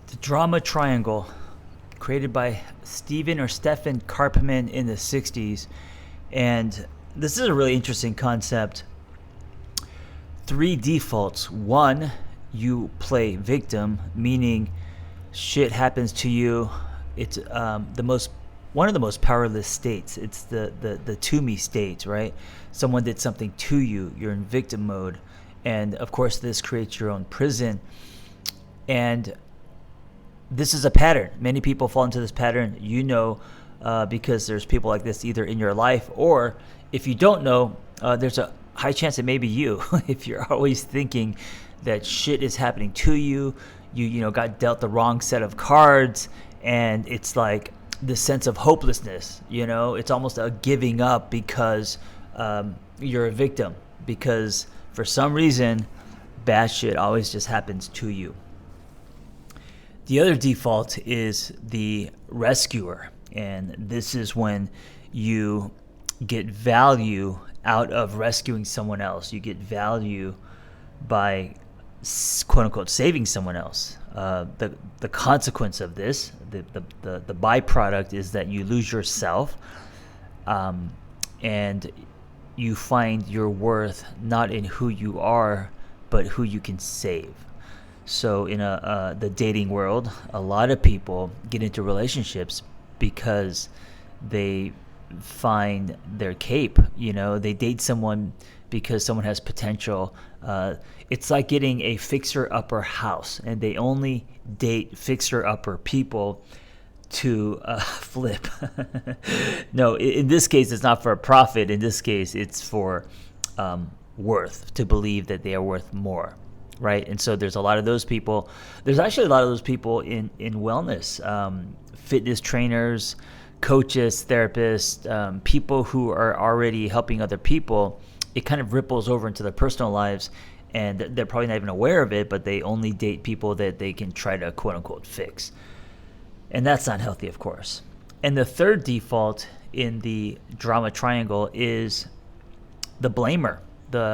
The drama triangle, created by Stephen Karpman in the 60s. And this is a really interesting concept. Three defaults. One, you play victim, meaning shit happens to you. It's one of the most powerless states. It's the to me state, right? Someone did something to you. You're in victim mode. And of course, this creates your own prison. And this is a pattern. Many people fall into this pattern, because there's people like this either in your life, or if you don't know, there's a high chance it may be you. If you're always thinking that shit is happening to you, you got dealt the wrong set of cards, and it's like this sense of hopelessness. It's almost a giving up because you're a victim, because for some reason bad shit always just happens to you. The other default is the rescuer, and this is when you get value out of rescuing someone else. You get value by, quote unquote, saving someone else. The consequence of this, the byproduct, is that you lose yourself, and you find your worth not in who you are, but who you can save. So in the dating world, a lot of people get into relationships because they find their cape. They date someone because someone has potential. It's like getting a fixer-upper house, and they only date fixer-upper people to flip. No, in this case, it's not for a profit. In this case, it's for worth, to believe that they are worth more. Right. And so there's a lot of those people. There's actually a lot of those people in wellness, fitness trainers, coaches, therapists, people who are already helping other people. It kind of ripples over into their personal lives, and they're probably not even aware of it, but they only date people that they can try to, quote unquote, fix. And that's not healthy, of course. And the third default in the drama triangle is the blamer.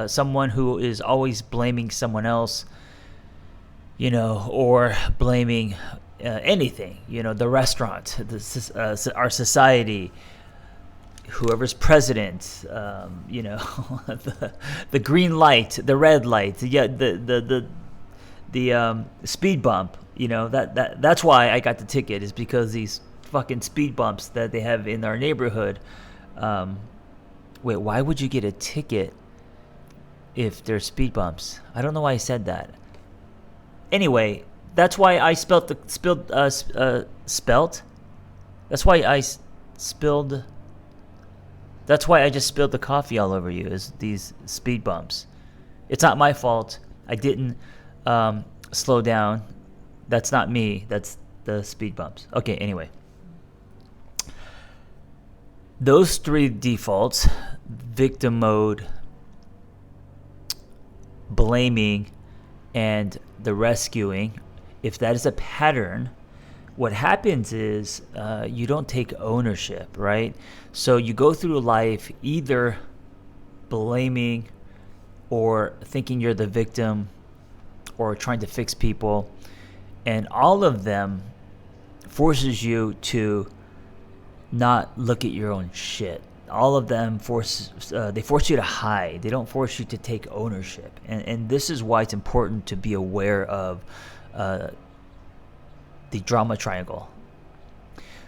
Someone who is always blaming someone else, or blaming anything, the restaurant, our society, whoever's president, the green light, the red light, the speed bump, that's why I got the ticket, is because these fucking speed bumps that they have in our neighborhood. Wait, why would you get a ticket if there's speed bumps? I don't know why I said that. Anyway, that's why I spelt. That's why I spilled. That's why I just spilled the coffee all over you. Is these speed bumps? It's not my fault. I didn't slow down. That's not me. That's the speed bumps. Okay. Anyway, those three defaults: victim mode, blaming, and the rescuing. If that is a pattern, what happens is you don't take ownership, right? So you go through life either blaming or thinking you're the victim or trying to fix people, and all of them forces you to not look at your own shit. All of them force you to hide. They don't force you to take ownership. And this is why it's important to be aware of the drama triangle.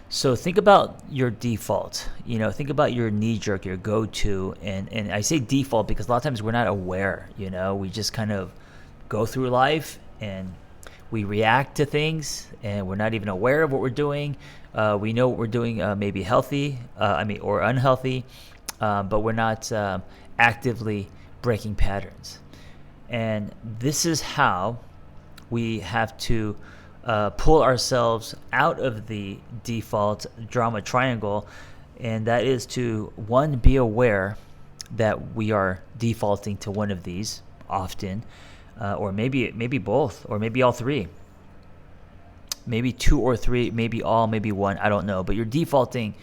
So think about your default. Think about your knee-jerk, your go-to. And I say default because a lot of times we're not aware. We just kind of go through life and we react to things, and we're not even aware of what we're doing. We know what we're doing may be healthy, or unhealthy, but we're not actively breaking patterns. And this is how we have to pull ourselves out of the default drama triangle, and that is to, one, be aware that we are defaulting to one of these often, or maybe both, or maybe all three. Maybe two or three, maybe all, maybe one, I don't know. But you're defaulting,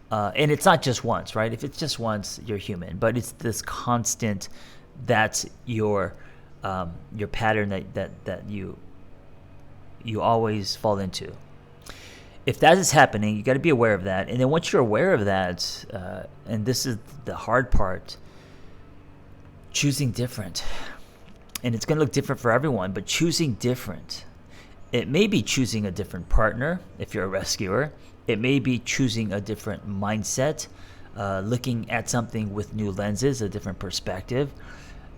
and it's not just once, right? If it's just once, you're human. But it's this constant, that's your pattern that you you always fall into. If that is happening, you got to be aware of that. And then once you're aware of that, and this is the hard part, choosing different. And it's going to look different for everyone, but choosing different. It may be choosing a different partner if you're a rescuer. It may be choosing a different mindset, looking at something with new lenses, a different perspective.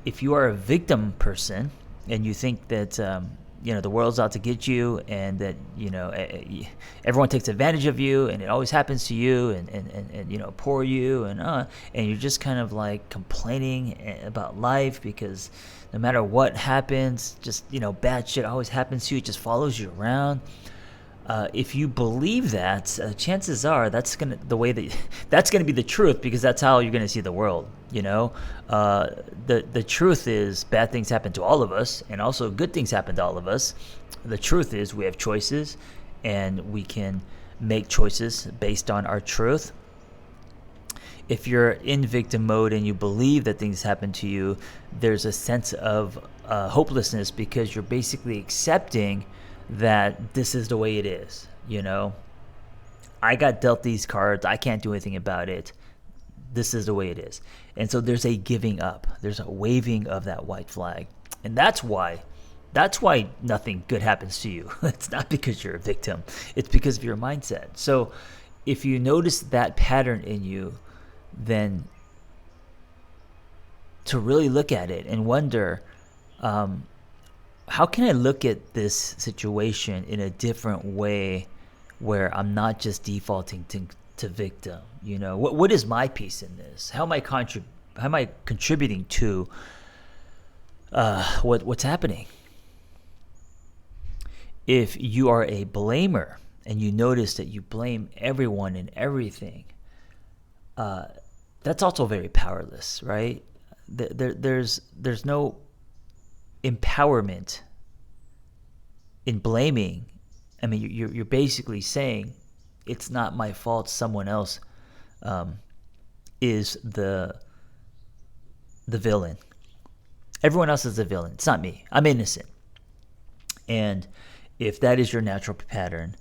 If you are a victim person and you think that the world's out to get you, and that everyone takes advantage of you, and it always happens to you, and poor you, and you're just kind of like complaining about life because no matter what happens, just bad shit always happens to you. It just follows you around. If you believe that, chances are that's gonna be the truth, because that's how you're gonna see the world. The truth is bad things happen to all of us, and also good things happen to all of us. The truth is we have choices, and we can make choices based on our truth. If you're in victim mode and you believe that things happen to you, there's a sense of hopelessness, because you're basically accepting that this is the way it is. I got dealt these cards, I can't do anything about it, this is the way it is. And so there's a giving up, there's a waving of that white flag. And that's why nothing good happens to you. It's not because you're a victim, it's because of your mindset. So if you notice that pattern in you, then to really look at it and wonder, how can I look at this situation in a different way, where I'm not just defaulting to victim? What is my piece in this? How am I contributing to what's happening? If you are a blamer and you notice that you blame everyone and everything, that's also very powerless, right? There's no empowerment in blaming. I mean, you're basically saying it's not my fault, someone else is the villain. Everyone else is the villain. It's not me. I'm innocent. And if that is your natural pattern,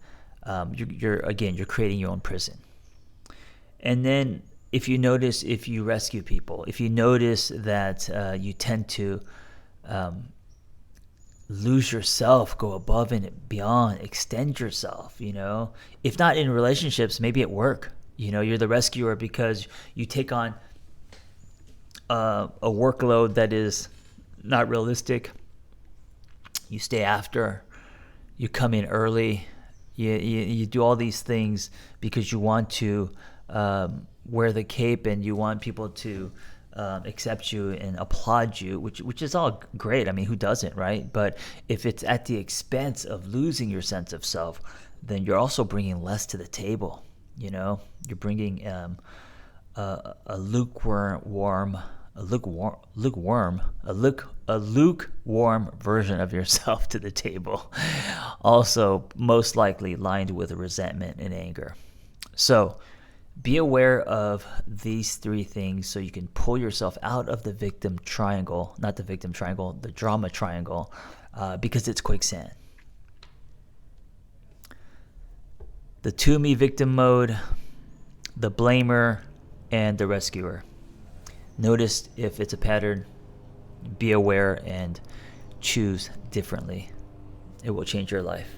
you're creating your own prison. And then if you rescue people, if you notice that you tend to lose yourself, go above and beyond, extend yourself, if not in relationships, maybe at work, you're the rescuer because you take on a workload that is not realistic. You stay after, you come in early, you do all these things because you want to wear the cape, and you want people to accept you and applaud you, which is all great. I mean, who doesn't, right? But if it's at the expense of losing your sense of self, then you're also bringing less to the table. You're bringing a lukewarm version of yourself to the table, also most likely lined with resentment and anger. So be aware of these three things so you can pull yourself out of the victim triangle, not the victim triangle, the drama triangle, because it's quicksand. The to me victim mode, the blamer, and the rescuer. Notice if it's a pattern, be aware and choose differently. It will change your life.